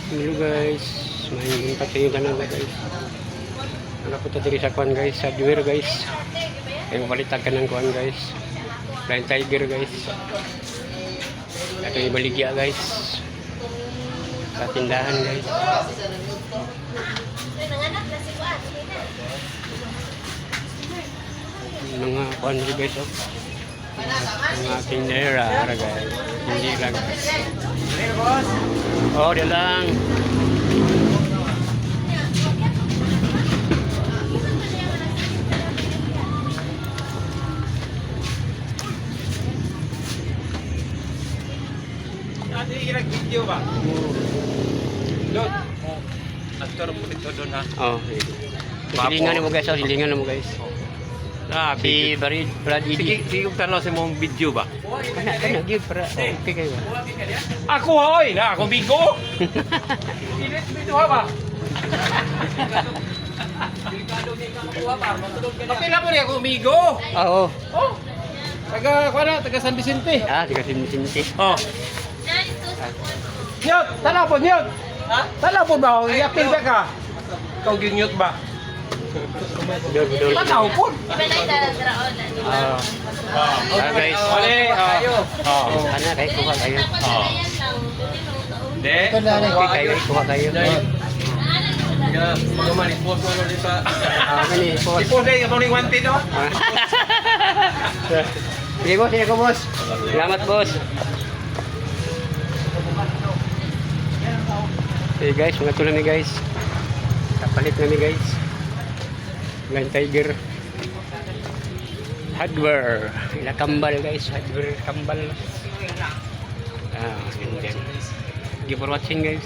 Hello guys, may buntak sa inyo tanan guys. Anak ko diri sa kuan guys, sa hardware guys. Ay mabalitan ka ng kuan guys. Blind Tiger guys. Ito yung baligya guys. Sa tindahan guys. Mga kuan rin guys oh. Mga tindera guys. Hindi lang. Oh, dia lang. Nanti video ba? Doon. Aktor po dito doon ha. Oh, hilingan mo guys, oh, hilingan mo guys. Ah, Si Brad sige, sige kung tanaw sa mong video ba? Kana gyud para okay kayo. Ako ha, oy, na ako bigo. Ilit video ha ba? Kapila mo rin ako umigo. Oo. Oh. Taga San Vicente. Ah, tiga Sinti. Oh. Nyot, talapon nyot. Ha? Talapon ba? Yapil ba ka? Ikaw ginyot ba? Dol. Tanaw po. Ah. Ah, guys. Ole, oh. Ana kay kuha kayo. De. Okay kayo, kuha kayo. Ya, mga manipos mo ulit sa. Ah, kani po. Ipos na yung tuning wanted no? Sige boss, sige ko boss. Salamat boss. Okay guys, mga tulang ni guys. Kapalit na ni guys. Blind Tiger. Hardware. Ila kambal guys, hardware kambal. Ah, and then. Thank you for watching guys.